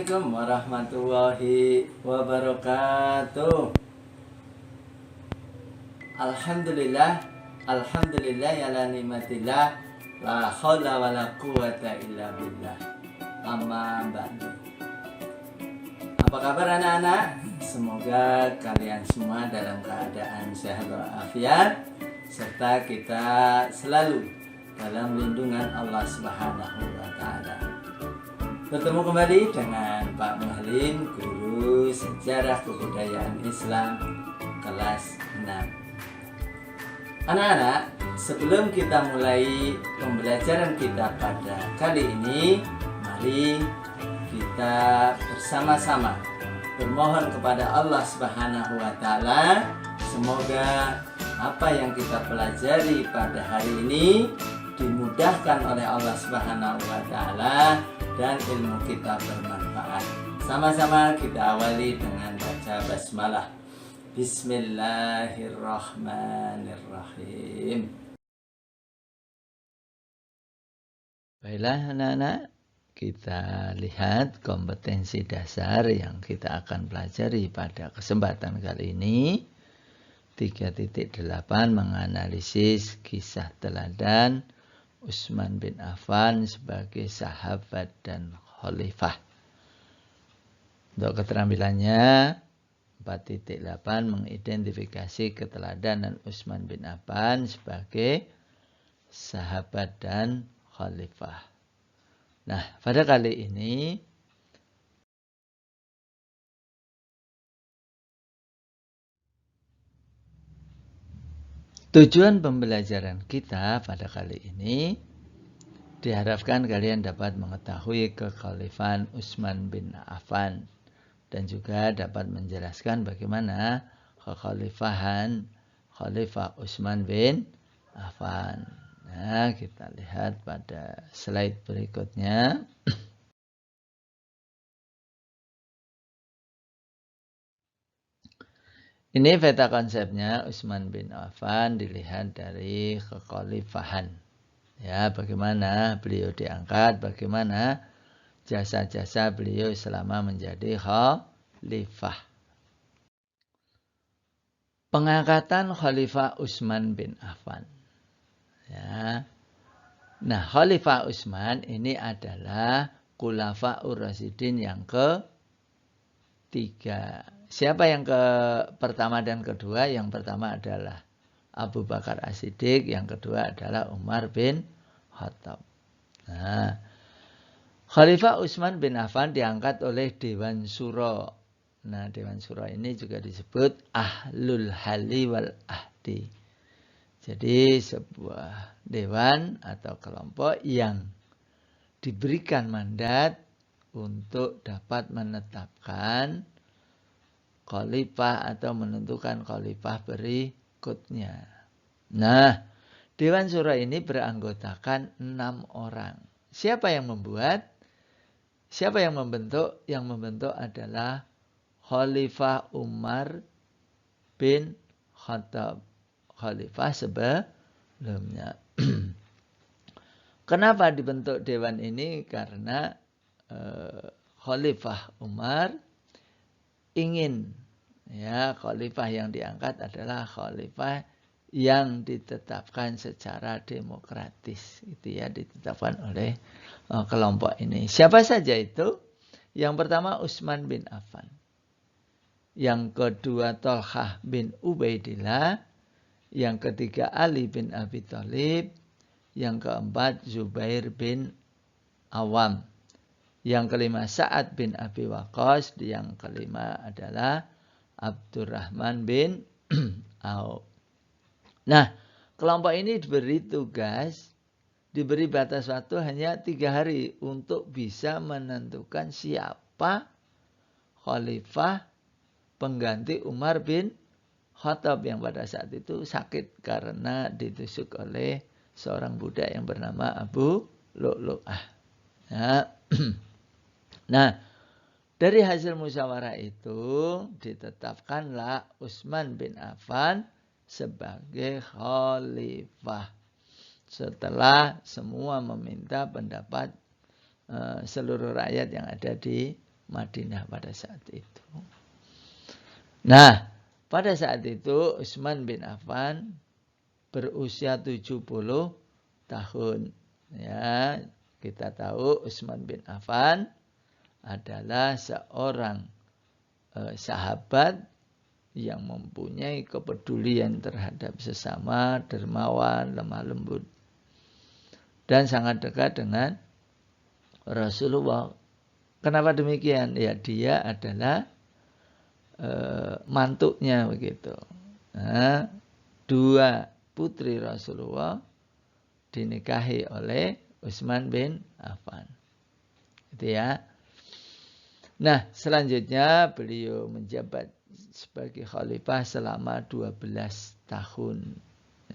Assalamualaikum warahmatullahi wabarakatuh. Alhamdulillah, alhamdulillah ya la ni'matillah, la haula wala quwata illa billah. Amma ba'du. Apa kabar anak-anak? Semoga kalian semua dalam keadaan sehat walafiat, serta kita selalu dalam lindungan Allah Subhanahu wa taala. Bertemu kembali dengan Pak Muhlim, Guru Sejarah Kebudayaan Islam kelas 6. Anak-anak, sebelum kita mulai pembelajaran kita pada kali ini, mari kita bersama-sama bermohon kepada Allah Subhanahu wa taala, semoga apa yang kita pelajari pada hari ini dimudahkan oleh Allah Subhanahu wa taala dan ilmu kita bermanfaat. Sama-sama kita awali dengan baca basmalah. Bismillahirrahmanirrahim. Baiklah anak-anak, kita lihat kompetensi dasar yang kita akan pelajari pada kesempatan kali ini. 3.8 menganalisis kisah teladan Utsman bin Affan sebagai sahabat dan khalifah. Untuk keterampilannya 4.8 mengidentifikasi keteladanan Utsman bin Affan sebagai sahabat dan khalifah. Nah, pada kali ini tujuan pembelajaran kita pada kali ini diharapkan kalian dapat mengetahui kekhalifahan Utsman bin Affan dan juga dapat menjelaskan bagaimana kekhalifahan Khalifah Utsman bin Affan. Nah, kita lihat pada slide berikutnya. Ini peta konsepnya Utsman bin Affan dilihat dari kekhalifahan. Ya, bagaimana beliau diangkat, bagaimana jasa-jasa beliau selama menjadi khalifah. Pengangkatan Khalifah Utsman bin Affan. Ya. Nah, Khalifah Utsman ini adalah Khulafaur Rasyidin yang ketiga. Siapa yang pertama dan kedua? Yang pertama adalah Abu Bakar As-Siddiq, yang kedua adalah Umar bin Khattab. Nah, Khalifah Utsman bin Affan diangkat oleh Dewan Syuro. Nah, Dewan Syuro ini juga disebut Ahlul Halli wal Ahdi. Jadi sebuah dewan atau kelompok yang diberikan mandat untuk dapat menetapkan khalifah atau menentukan khalifah berikutnya. Nah, Dewan Syuro ini beranggotakan 6 orang. Siapa yang membuat? Siapa yang membentuk? Yang membentuk adalah Khalifah Umar bin Khattab. Khalifah sebelumnya. Kenapa dibentuk dewan ini? Karena Khalifah Umar ingin, ya, khalifah yang diangkat adalah khalifah yang ditetapkan secara demokratis, itu ya, ditetapkan oleh kelompok ini. Siapa saja itu? Yang pertama Utsman bin Affan, yang kedua Thalhah bin Ubaidillah, yang ketiga Ali bin Abi Thalib, yang keempat Zubair bin Awam, yang kelima Sa'ad bin Abi Waqqas, yang kelima adalah Abdurrahman bin Auf. Nah, kelompok ini diberi tugas, diberi batas waktu hanya 3 hari untuk bisa menentukan siapa khalifah pengganti Umar bin Khattab yang pada saat itu sakit karena ditusuk oleh seorang budak yang bernama Abu Lu'lu'ah. Nah, dari hasil musyawarah itu ditetapkanlah Utsman bin Affan sebagai khalifah. Setelah semua meminta pendapat seluruh rakyat yang ada di Madinah pada saat itu. Nah, pada saat itu Utsman bin Affan berusia 70 tahun. Ya, kita tahu Utsman bin Affan adalah seorang sahabat yang mempunyai kepedulian terhadap sesama, dermawan, lemah lembut, dan sangat dekat dengan Rasulullah. Kenapa demikian? Ya, dia adalah mantunya begitu. Nah, dua putri Rasulullah dinikahi oleh Utsman bin Affan. Gitu ya. Nah, selanjutnya beliau menjabat sebagai khalifah selama 12 tahun.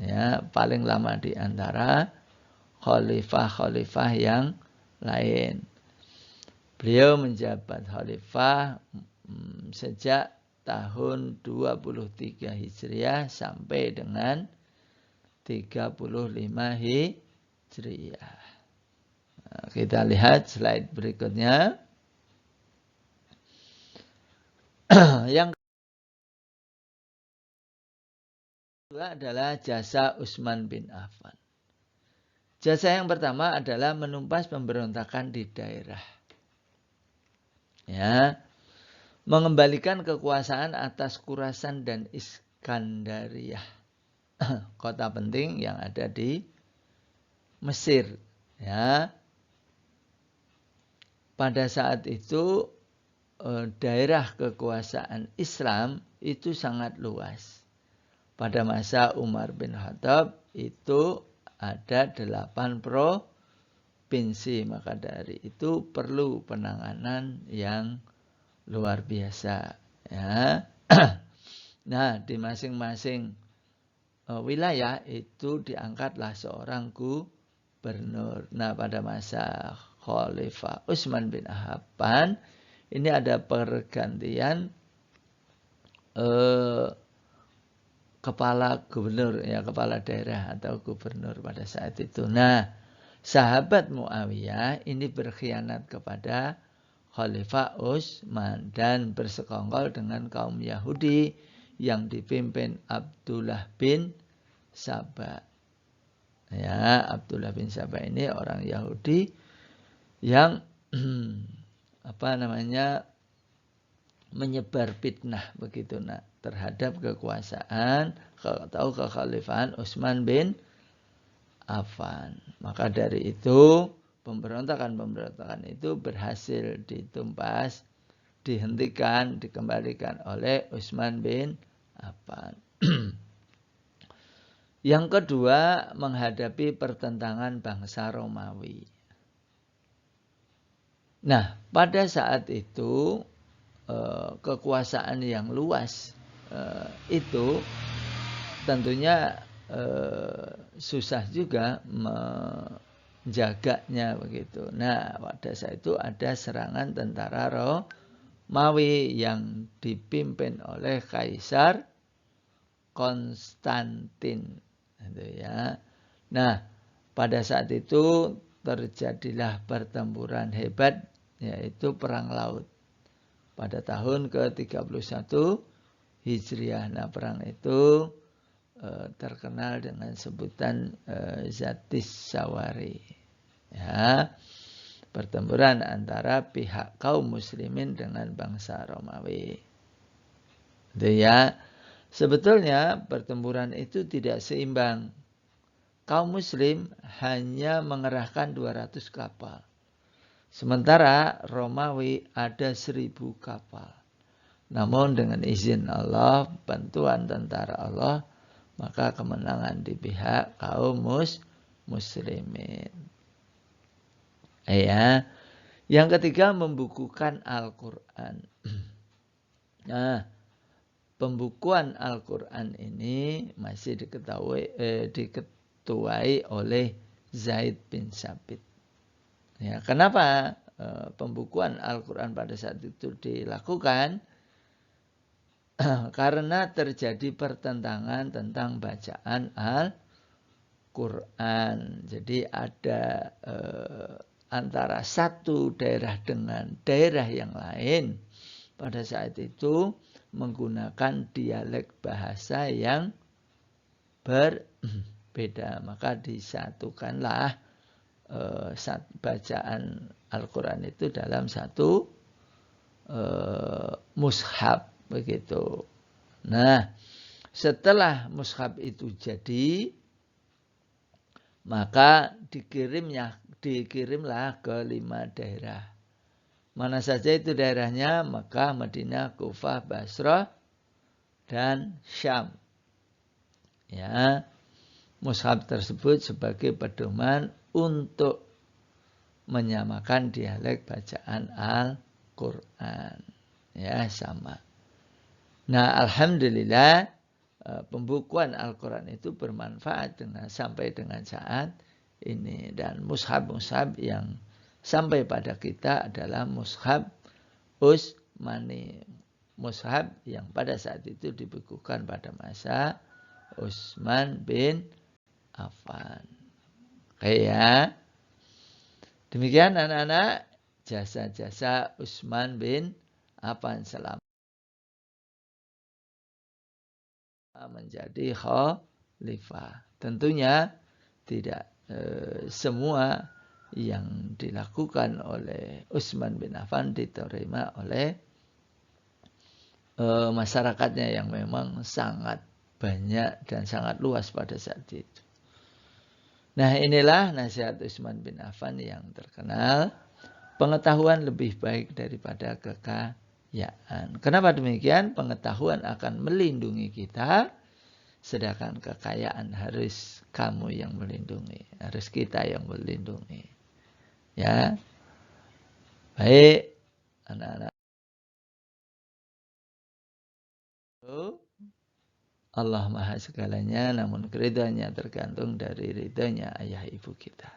Ya, paling lama di antara khalifah-khalifah yang lain. Beliau menjabat khalifah sejak tahun 23 Hijriah sampai dengan 35 Hijriah. Nah, kita lihat slide berikutnya. Yang kedua adalah jasa Utsman bin Affan. Jasa yang pertama adalah menumpas pemberontakan di daerah. Ya, mengembalikan kekuasaan atas Khurasan dan Iskandariyah, kota penting yang ada di Mesir. Ya, pada saat itu daerah kekuasaan Islam itu sangat luas. Pada masa Umar bin Khattab itu ada 8 provinsi, maka dari itu perlu penanganan yang luar biasa. Ya. Nah, di masing-masing wilayah itu diangkatlah seorang gubernur. Nah, pada masa Khalifah Utsman bin Affan ini ada pergantian kepala gubernur, ya, kepala daerah atau gubernur pada saat itu. Nah, sahabat Muawiyah ini berkhianat kepada Khalifah Utsman dan bersekongkol dengan kaum Yahudi yang dipimpin Abdullah bin Saba. Ya, Abdullah bin Saba ini orang Yahudi yang menyebar fitnah begitu terhadap kekuasaan atau kekhalifahan Utsman bin Affan. Maka dari itu pemberontakan itu berhasil ditumpas, dihentikan, dikembalikan oleh Utsman bin Affan. Yang kedua, menghadapi pertentangan bangsa Romawi. Nah, pada saat itu kekuasaan yang luas itu tentunya susah juga menjaganya begitu. Nah, pada saat itu ada serangan tentara Romawi yang dipimpin oleh Kaisar Konstantin. Gitu ya. Nah, pada saat itu terjadilah pertempuran hebat, yaitu perang laut pada tahun ke-31 Hijriah. Nah, perang itu terkenal dengan sebutan Zatis Sawari. Ya, pertempuran antara pihak kaum muslimin dengan bangsa Romawi. Itu ya. Sebetulnya pertempuran itu tidak seimbang. Kaum muslim hanya mengerahkan 200 kapal. Sementara Romawi ada 1000 kapal. Namun dengan izin Allah, bantuan tentara Allah, maka kemenangan di pihak kaum muslimin. Ya. Yang ketiga, membukukan Al-Quran. Nah, pembukuan Al-Quran ini masih diketuai oleh Zaid bin Sabit. Ya, kenapa pembukuan Al-Quran pada saat itu dilakukan? Karena terjadi pertentangan tentang bacaan Al-Quran. Jadi ada antara satu daerah dengan daerah yang lain pada saat itu menggunakan dialek bahasa yang berbeda, maka disatukanlah bacaan Al-Quran itu dalam satu mushaf begitu. Nah, setelah mushaf itu jadi, maka dikirimlah ke 5 daerah. Mana saja itu daerahnya? Makkah, Madinah, Kufah, Basrah, dan Syam. Ya, mushaf tersebut sebagai pedoman untuk menyamakan dialek bacaan Al-Quran. Ya, sama. Nah, alhamdulillah pembukuan Al-Quran itu bermanfaat sampai dengan saat ini. Dan mushaf-mushaf yang sampai pada kita adalah mushaf Utsmani. Mushaf yang pada saat itu dibukukan pada masa Utsman bin Affan. Oke ya. Demikian anak-anak jasa-jasa Utsman bin Affan selama menjadi khalifah. Tentunya tidak semua yang dilakukan oleh Utsman bin Affan diterima oleh masyarakatnya yang memang sangat banyak dan sangat luas pada saat itu. Nah, inilah nasihat Utsman bin Affan yang terkenal, pengetahuan lebih baik daripada kekayaan. Kenapa demikian? Pengetahuan akan melindungi kita, sedangkan kekayaan harus kamu yang melindungi, harus kita yang melindungi. Ya, baik anak-anak. Allah Maha segalanya, namun keridhaannya tergantung dari ridhanya ayah ibu kita.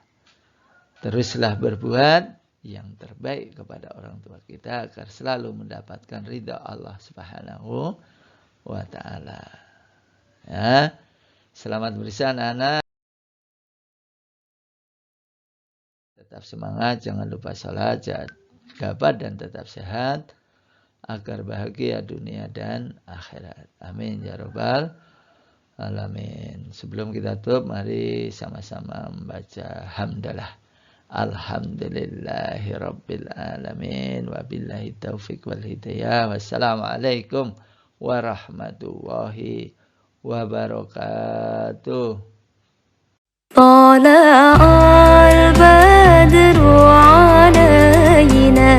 Teruslah berbuat yang terbaik kepada orang tua kita agar selalu mendapatkan ridha Allah Subhanahu wa Ta'ala. Ya, selamat bersama anak. Tetap semangat, jangan lupa sholat, jaga dan tetap sehat agar bahagia dunia dan akhirat. Amin ya rabbal alamin. Sebelum kita tutup, mari sama-sama membaca hamdalah. Alhamdulillahi rabbil alamin. Wabillahi taufiq wal hidayah. Wassalamualaikum warahmatullahi wabarakatuh. طلع البدر علينا